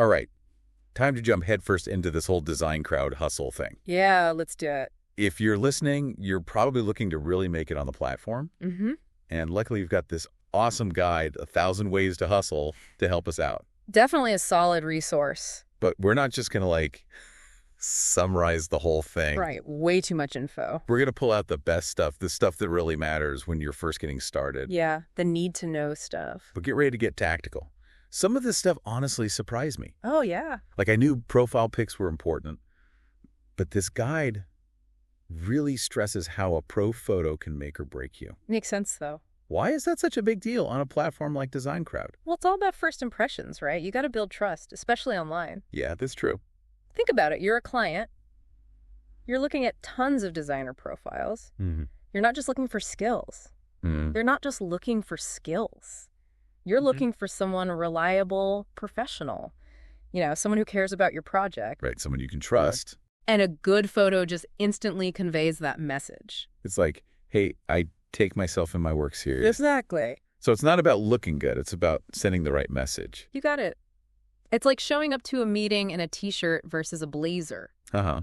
All right, time to jump headfirst into this whole DesignCrowd hustle thing. Yeah, let's do it. If you're listening, you're probably looking to really make it on the platform. Mm-hmm. And luckily, you've got this awesome guide, 1,000 Ways to Hustle, to help us out. Definitely a solid resource. But we're not just going to, summarize the whole thing. Right, way too much info. We're going to pull out the best stuff, the stuff that really matters when you're first getting started. Yeah, the need-to-know stuff. But get ready to get tactical. Some of this stuff honestly surprised me. Oh, yeah. I knew profile pics were important, but this guide really stresses how a pro photo can make or break you. Makes sense, though. Why is that such a big deal on a platform like DesignCrowd? Well, it's all about first impressions, right? You got to build trust, especially online. Yeah, that's true. Think about it. You're a client. You're looking at tons of designer profiles. Mm-hmm. You're not just looking for skills. Mm-hmm. They're not just looking for skills. You're looking for someone reliable, professional. Someone who cares about your project. Right, someone you can trust. And a good photo just instantly conveys that message. It's like, hey, I take myself and my work serious. Exactly. So it's not about looking good. It's about sending the right message. You got it. It's like showing up to a meeting in a T-shirt versus a blazer. Uh-huh.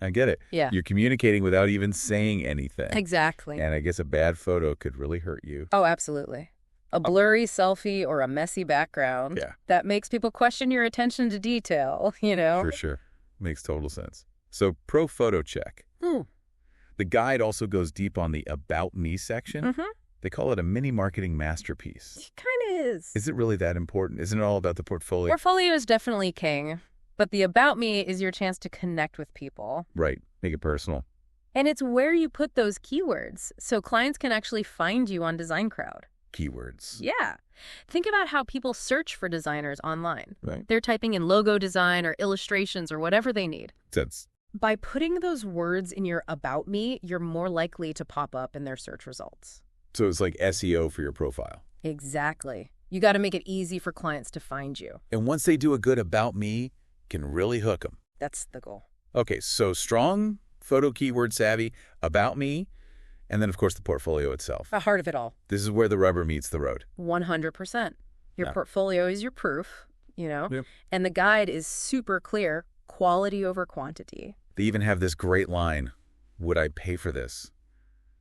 I get it. Yeah. You're communicating without even saying anything. Exactly. And I guess a bad photo could really hurt you. Oh, absolutely. A blurry selfie or a messy background. Yeah. That makes people question your attention to detail, For sure. Makes total sense. So, pro photo check. The guide also goes deep on the About Me section. Mm-hmm. They call it a mini marketing masterpiece. It kind of is. Is it really that important? Isn't it all about the portfolio? Portfolio is definitely king, but the About Me is your chance to connect with people. Right. Make it personal. And it's where you put those keywords, so clients can actually find you on DesignCrowd. Keywords. Yeah. Think about how people search for designers online. Right. They're typing in logo design or illustrations or whatever they need. That's By putting those words in your About Me, you're more likely to pop up in their search results. So it's like SEO for your profile. Exactly. You got to make it easy for clients to find you. And once they do a good About Me, can really hook them. That's the goal. Okay, so strong, photo keyword savvy, About Me, and then, of course, the portfolio itself. The heart of it all. This is where the rubber meets the road. 100%. Your Yeah. portfolio is your proof, Yep. and the guide is super clear, quality over quantity. They even have this great line, would I pay for this?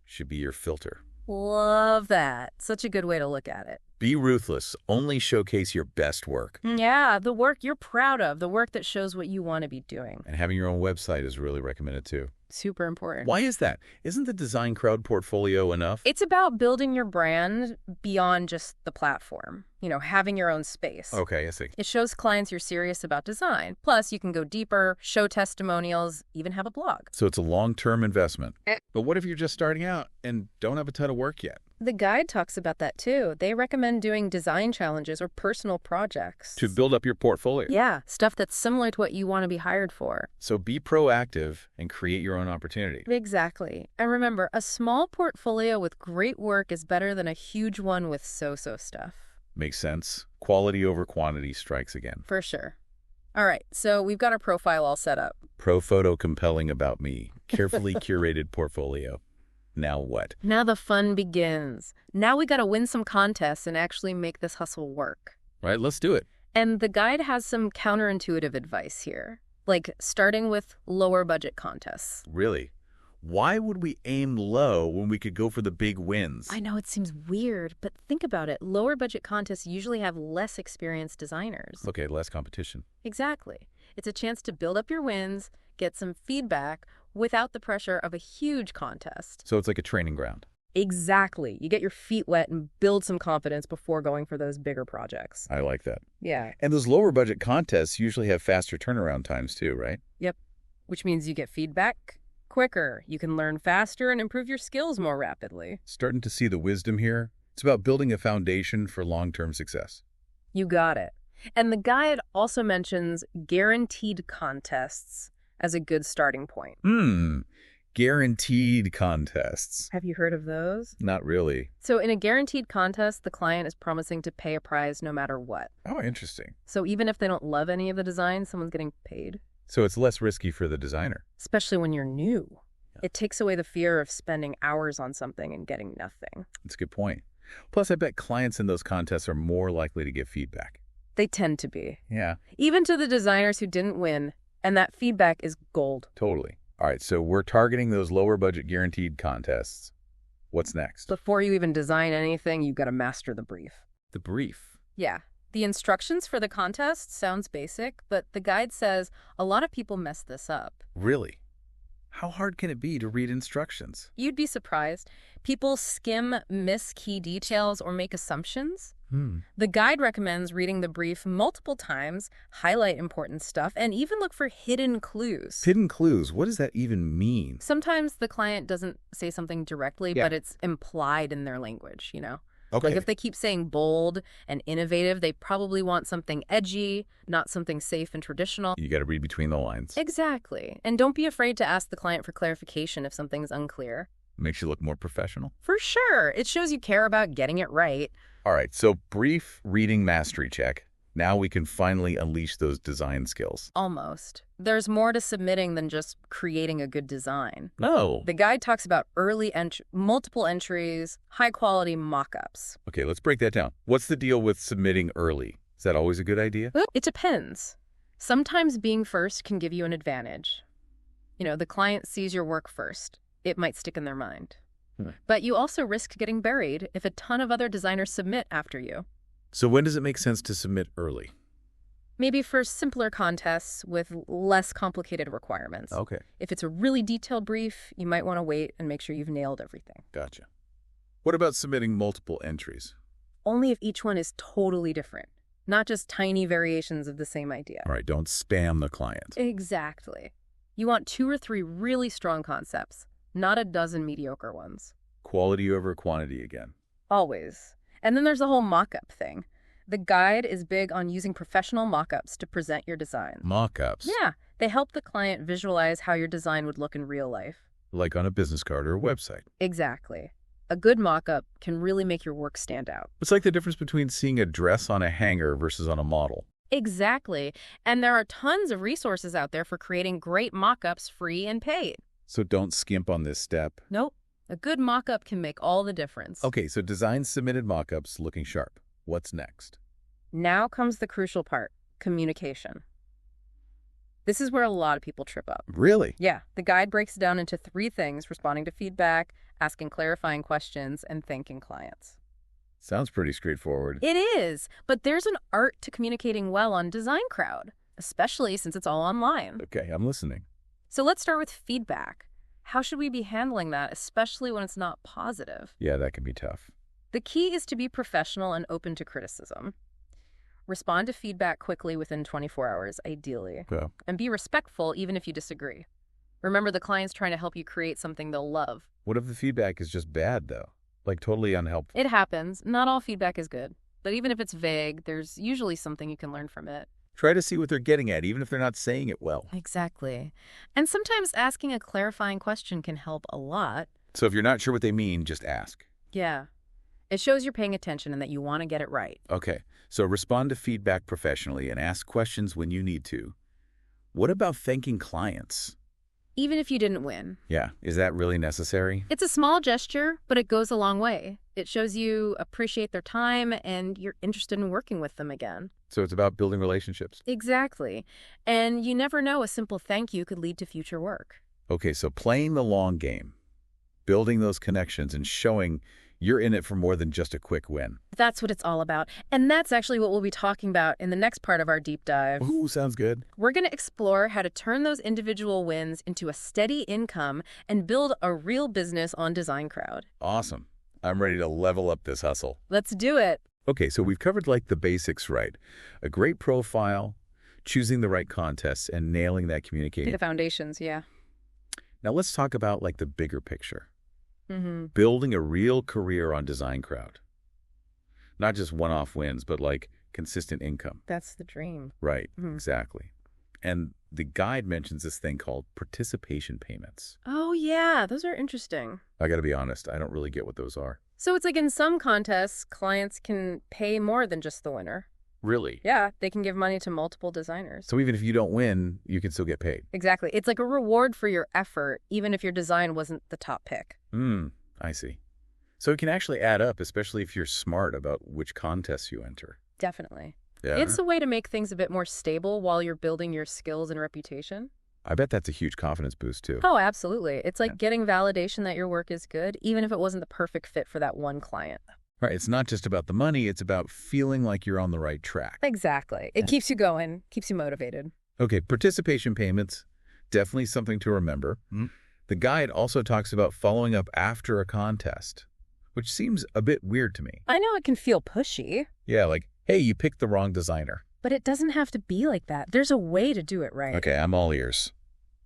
Should be your filter. Love that. Such a good way to look at it. Be ruthless. Only showcase your best work. Yeah, the work you're proud of, the work that shows what you want to be doing. And having your own website is really recommended too. Super important. Why is that? Isn't the DesignCrowd portfolio enough? It's about building your brand beyond just the platform, having your own space. Okay, I see. It shows clients you're serious about design. Plus, you can go deeper, show testimonials, even have a blog. So it's a long-term investment. But what if you're just starting out and don't have a ton of work yet? The guide talks about that too. They recommend doing design challenges or personal projects. To build up your portfolio. Yeah, stuff that's similar to what you want to be hired for. So be proactive and create your own opportunity. Exactly. And remember, a small portfolio with great work is better than a huge one with so-so stuff. Makes sense. Quality over quantity strikes again. For sure. All right, so we've got our profile all set up. Pro photo compelling About Me. Carefully curated portfolio. Now what? Now the fun begins. Now we got to win some contests and actually make this hustle work. Right, let's do it. And the guide has some counterintuitive advice here, like starting with lower budget contests. Really? Why would we aim low when we could go for the big wins? I know it seems weird, but think about it. Lower budget contests usually have less experienced designers. Okay, less competition. Exactly. It's a chance to build up your wins, get some feedback, without the pressure of a huge contest. So it's like a training ground. Exactly. You get your feet wet and build some confidence before going for those bigger projects. I like that. Yeah. And those lower budget contests usually have faster turnaround times too, right? Yep. Which means you get feedback quicker. You can learn faster and improve your skills more rapidly. Starting to see the wisdom here. It's about building a foundation for long-term success. You got it. And the guide also mentions guaranteed contests as a good starting point. Guaranteed contests. Have you heard of those? Not really. So in a guaranteed contest, the client is promising to pay a prize no matter what. Oh, interesting. So even if they don't love any of the design, someone's getting paid. So it's less risky for the designer. Especially when you're new. Yeah. It takes away the fear of spending hours on something and getting nothing. That's a good point. Plus, I bet clients in those contests are more likely to give feedback. They tend to be. Yeah, Even to the designers who didn't win, and that feedback is gold. totally. All right, so we're targeting those lower budget guaranteed contests. What's next? Before you even design anything, you've got to master the brief. The brief. Yeah. The instructions for the contest sounds basic, but the guide says a lot of people mess this up. Really? How hard can it be to read instructions? You'd be surprised. People skim, miss key details, or make assumptions. The guide recommends reading the brief multiple times, highlight important stuff, and even look for hidden clues. Hidden clues, what does that even mean? Sometimes the client doesn't say something directly, Yeah. but it's implied in their language, you know? Okay. Like if they keep saying bold and innovative, they probably want something edgy, not something safe and traditional. You got to read between the lines. Exactly. And don't be afraid to ask the client for clarification if something's unclear. Makes you look more professional. For sure. It shows you care about getting it right. All right, so brief reading mastery check. Now we can finally unleash those design skills. Almost. There's more to submitting than just creating a good design. No. The guide talks about multiple entries, high-quality mock-ups. Okay, let's break that down. What's the deal with submitting early? Is that always a good idea? It depends. Sometimes being first can give you an advantage. You know, the client sees your work first. It might stick in their mind. But you also risk getting buried if a ton of other designers submit after you. So when does it make sense to submit early? Maybe for simpler contests with less complicated requirements. Okay, If it's a really detailed brief, you might want to wait and make sure you've nailed everything. gotcha. What about submitting multiple entries? Only if each one is totally different, not just tiny variations of the same idea. All right, don't spam the client. Exactly. You want 2 or 3 really strong concepts, not a dozen mediocre ones. Quality over quantity again. Always. And then there's the whole mock-up thing. The guide is big on using professional mock-ups to present your design. Mock-ups. Yeah, they help the client visualize how your design would look in real life. Like on a business card or a website. Exactly. A good mock-up can really make your work stand out. It's like the difference between seeing a dress on a hanger versus on a model. Exactly. And there are tons of resources out there for creating great mock-ups free and paid. So don't skimp on this step. Nope. A good mock-up can make all the difference. Okay, so design submitted mock-ups looking sharp. What's next? Now comes the crucial part, communication. This is where a lot of people trip up. Really? Yeah, the guide breaks it down into 3 things: responding to feedback, asking clarifying questions, and thanking clients. Sounds pretty straightforward. It is, but there's an art to communicating well on DesignCrowd, especially since it's all online. Okay, I'm listening. So let's start with feedback. How should we be handling that, especially when it's not positive? Yeah, that can be tough. The key is to be professional and open to criticism. Respond to feedback quickly within 24 hours, ideally. Yeah. And be respectful even if you disagree. Remember, the client's trying to help you create something they'll love. What if the feedback is just bad, though? Like totally unhelpful? It happens. Not all feedback is good. But even if it's vague, there's usually something you can learn from it. Try to see what they're getting at, even if they're not saying it well. Exactly. And sometimes asking a clarifying question can help a lot. So if you're not sure what they mean, just ask. Yeah. It shows you're paying attention and that you want to get it right. Okay, so respond to feedback professionally and ask questions when you need to. What about thanking clients? Even if you didn't win. Yeah, is that really necessary? It's a small gesture, but it goes a long way. It shows you appreciate their time and you're interested in working with them again. So it's about building relationships. Exactly. And you never know, a simple thank you could lead to future work. Okay, so playing the long game, building those connections and showing you're in it for more than just a quick win. That's what it's all about. And that's actually what we'll be talking about in the next part of our deep dive. Ooh, sounds good. We're going to explore how to turn those individual wins into a steady income and build a real business on DesignCrowd. Awesome. I'm ready to level up this hustle. Let's do it. Okay, so we've covered like the basics, right? A great profile, choosing the right contests, and nailing that communication. The foundations, yeah. Now let's talk about like the bigger picture. Mm-hmm. Building a real career on DesignCrowd. Not just one-off wins, but like consistent income. That's the dream. Right, Mhm. exactly. And the guide mentions this thing called participation payments. Oh, yeah. Those are interesting. I got to be honest, I don't really get what those are. So it's like in some contests, clients can pay more than just the winner. Really? Yeah, they can give money to multiple designers. So even if you don't win, you can still get paid. Exactly. It's like a reward for your effort, even if your design wasn't the top pick. I see. So it can actually add up, especially if you're smart about which contests you enter. Definitely. Yeah. It's a way to make things a bit more stable while you're building your skills and reputation. I bet that's a huge confidence boost, too. Oh, absolutely. It's like Yeah. getting validation that your work is good, even if it wasn't the perfect fit for that one client. Right. It's not just about the money. It's about feeling like you're on the right track. Exactly. It keeps you going, keeps you motivated. Okay, participation payments, definitely something to remember. The guide also talks about following up after a contest, which seems a bit weird to me. I know it can feel pushy, Yeah, like, hey, you picked the wrong designer. but it doesn't have to be like that. There's a way to do it right. Okay, I'm all ears.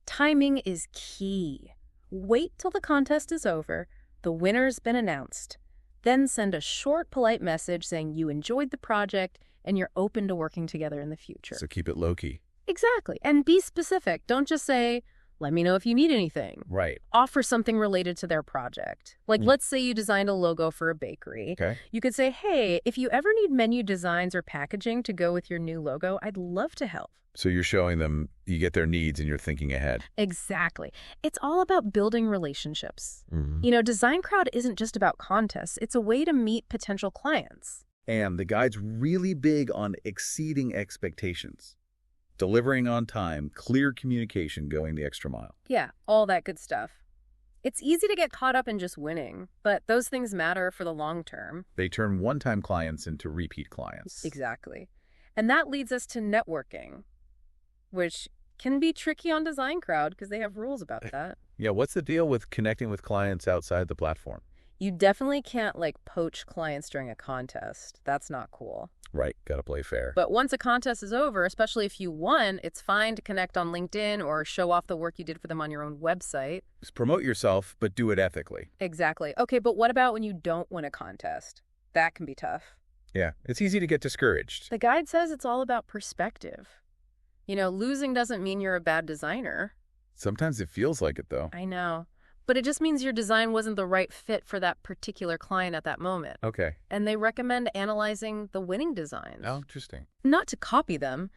Timing is key. Wait till the contest is over, the winner's been announced. Then send a short, polite message saying you enjoyed the project and you're open to working together in the future. So keep it low-key. Exactly. And be specific. Don't just say, let me know if you need anything. Right. Offer something related to their project. Like, let's say you designed a logo for a bakery. Okay. You could say, hey, if you ever need menu designs or packaging to go with your new logo, I'd love to help. So you're showing them you get their needs and you're thinking ahead. Exactly. It's all about building relationships. Mm-hmm. You know, DesignCrowd isn't just about contests. It's a way to meet potential clients. And the guide's really big on exceeding expectations. Delivering on time, clear communication, going the extra mile. Yeah, all that good stuff. It's easy to get caught up in just winning, but those things matter for the long term. They turn one-time clients into repeat clients. Exactly. And that leads us to networking, which can be tricky on DesignCrowd because they have rules about that. Yeah, what's the deal with connecting with clients outside the platform? You definitely can't, poach clients during a contest. That's not cool. Right, gotta play fair. But once a contest is over, especially if you won, it's fine to connect on LinkedIn or show off the work you did for them on your own website. Just promote yourself, but do it ethically. Exactly. Okay, but what about when you don't win a contest? That can be tough. Yeah, it's easy to get discouraged. The guide says it's all about perspective. You know, losing doesn't mean you're a bad designer. Sometimes it feels like it, though. I know. But it just means your design wasn't the right fit for that particular client at that moment. Okay. And they recommend analyzing the winning designs. Oh, interesting. Not to copy them,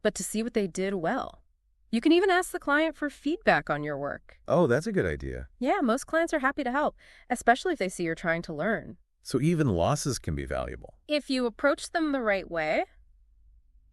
but to see what they did well. You can even ask the client for feedback on your work. Oh, that's a good idea. Yeah, most clients are happy to help, especially if they see you're trying to learn. So even losses can be valuable. If you approach them the right way,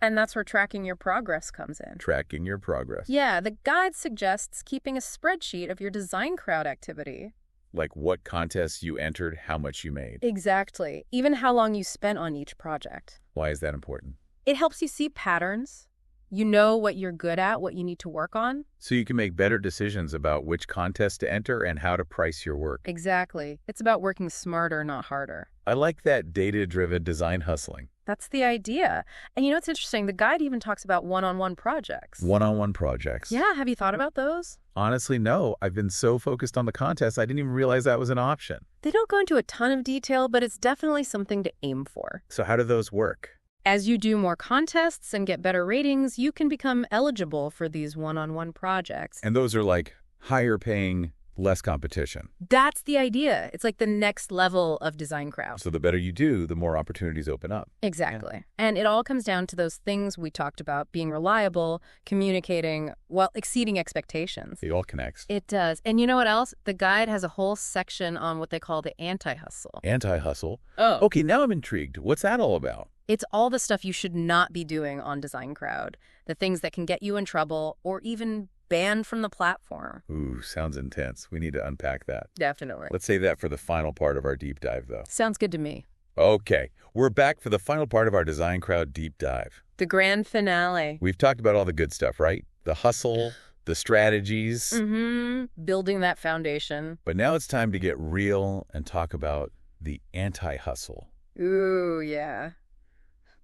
and that's where tracking your progress comes in. Tracking your progress. Yeah, the guide suggests keeping a spreadsheet of your DesignCrowd activity. Like what contests you entered, how much you made. Exactly. Even how long you spent on each project. Why is that important? It helps you see patterns. You know what you're good at, what you need to work on. So you can make better decisions about which contest to enter and how to price your work. Exactly. It's about working smarter, not harder. I like that data-driven design hustling. That's the idea. And you know what's interesting? The guide even talks about one-on-one projects. One-on-one projects. Yeah, have you thought about those? Honestly, no. I've been so focused on the contest, I didn't even realize that was an option. They don't go into a ton of detail, but it's definitely something to aim for. So how do those work? As you do more contests and get better ratings, you can become eligible for these one-on-one projects. And those are like higher paying, less competition. That's the idea. It's like the next level of DesignCrowd. So the better you do, the more opportunities open up. Exactly. Yeah. And it all comes down to those things we talked about, being reliable, communicating, exceeding expectations. It all connects. It does. And you know what else? The guide has a whole section on what they call the anti-hustle. Anti-hustle? Oh. Okay, now I'm intrigued. What's that all about? It's all the stuff you should not be doing on DesignCrowd, the things that can get you in trouble or even banned from the platform. Ooh, sounds intense. We need to unpack that. Definitely. Let's save that for the final part of our deep dive, though. Sounds good to me. Okay, we're back for the final part of our DesignCrowd deep dive. The grand finale. We've talked about all the good stuff, right? The hustle, the strategies. Building that foundation. But now it's time to get real and talk about the anti-hustle. Ooh, yeah.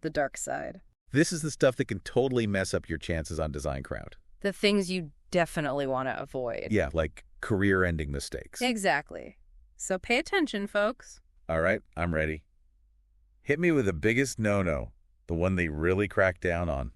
The dark side. This is the stuff that can totally mess up your chances on DesignCrowd. The things you definitely want to avoid. Yeah, like career-ending mistakes. Exactly. So pay attention, folks. All right, I'm ready. Hit me with the biggest no-no, the one they really crack down on.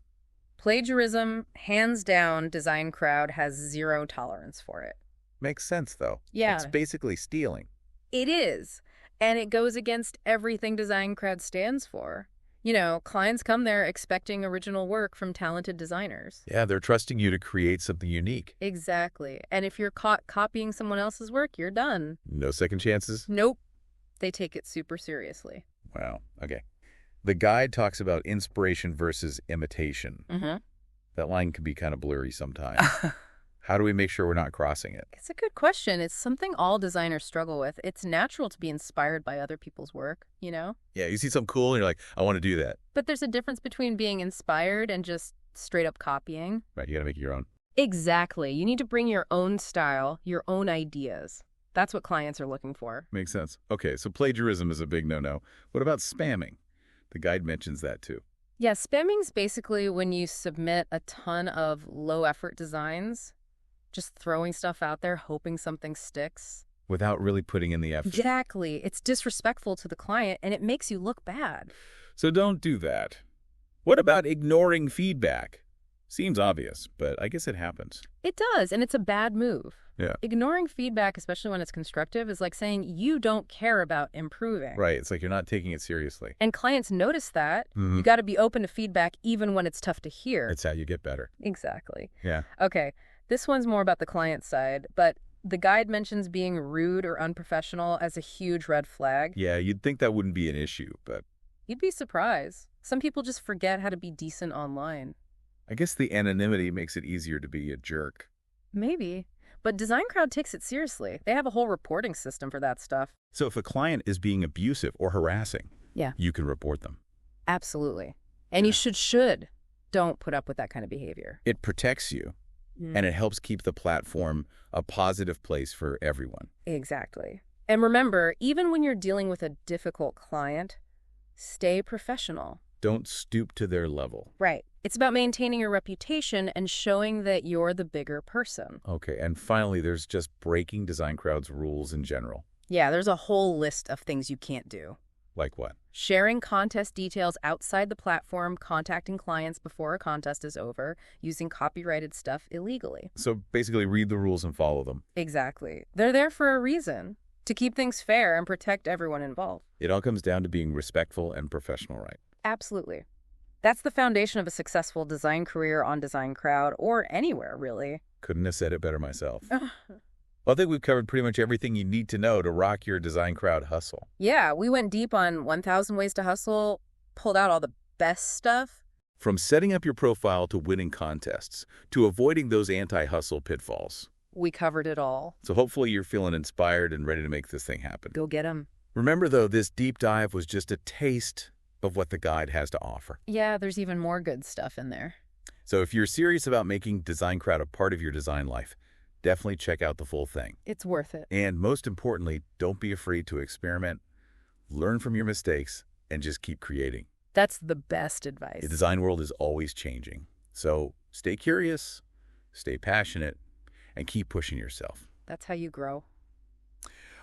Plagiarism, hands down, DesignCrowd has zero tolerance for it. Makes sense, though. Yeah. It's basically stealing. It is. And it goes against everything DesignCrowd stands for. You know, clients come there expecting original work from talented designers. Yeah, they're trusting you to create something unique. Exactly. And if you're caught copying someone else's work, you're done. No second chances? Nope. They take it super seriously. Wow. Okay. The guide talks about inspiration versus imitation. Mm-hmm. That line can be kind of blurry sometimes. How do we make sure we're not crossing it? It's a good question. It's something all designers struggle with. It's natural to be inspired by other people's work, you know? Yeah, you see something cool and you're like, I want to do that. But there's a difference between being inspired and just straight up copying. Right, you got to make it your own. Exactly. You need to bring your own style, your own ideas. That's what clients are looking for. Makes sense. Okay, so plagiarism is a big no-no. What about spamming? The guide mentions that too. Yeah, spamming's basically when you submit a ton of low-effort designs, just throwing stuff out there, hoping something sticks. Without really putting in the effort. Exactly. It's disrespectful to the client, and it makes you look bad. So don't do that. What about ignoring feedback? Seems obvious, but I guess it happens. It does, and it's a bad move. Yeah. Ignoring feedback, especially when it's constructive, is like saying you don't care about improving. Right, it's like you're not taking it seriously. And clients notice that. Mhm. You got to be open to feedback even when it's tough to hear. It's how you get better. Exactly. Yeah. Okay, this one's more about the client side, but the guide mentions being rude or unprofessional as a huge red flag. Yeah, you'd think that wouldn't be an issue, but You'd be surprised. Some people just forget how to be decent online. I guess the anonymity makes it easier to be a jerk. Maybe. But DesignCrowd takes it seriously. They have a whole reporting system for that stuff. So if a client is being abusive or harassing, Yeah. you can report them. Absolutely. And you should. Don't put up with that kind of behavior. It protects you, and it helps keep the platform a positive place for everyone. Exactly. And remember, even when you're dealing with a difficult client, stay professional. Don't stoop to their level. Right. It's about maintaining your reputation and showing that you're the bigger person. Okay, and finally, there's just breaking DesignCrowd's rules in general. Yeah, there's a whole list of things you can't do. Like what? Sharing contest details outside the platform, contacting clients before a contest is over, using copyrighted stuff illegally. So basically, read the rules and follow them. Exactly. They're there for a reason, to keep things fair and protect everyone involved. It all comes down to being respectful and professional, right? Absolutely. That's the foundation of a successful design career on DesignCrowd, or anywhere, really. Couldn't have said it better myself. Well, I think we've covered pretty much everything you need to know to rock your DesignCrowd hustle. Yeah, we went deep on 1,000 ways to hustle, pulled out all the best stuff. From setting up your profile to winning contests, to avoiding those anti-hustle pitfalls. We covered it all. So hopefully you're feeling inspired and ready to make this thing happen. Go get 'em. Remember, though, this deep dive was just a taste of what the guide has to offer. Yeah, there's even more good stuff in there. So if you're serious about making DesignCrowd a part of your design life, definitely check out the full thing. It's worth it. And most importantly, don't be afraid to experiment, learn from your mistakes, and just keep creating. That's the best advice. The design world is always changing. So stay curious, stay passionate, and keep pushing yourself. That's how you grow.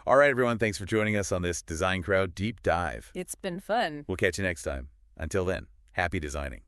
All right, everyone, thanks for joining us on this DesignCrowd Deep Dive. It's been fun. We'll catch you next time. Until then, happy designing.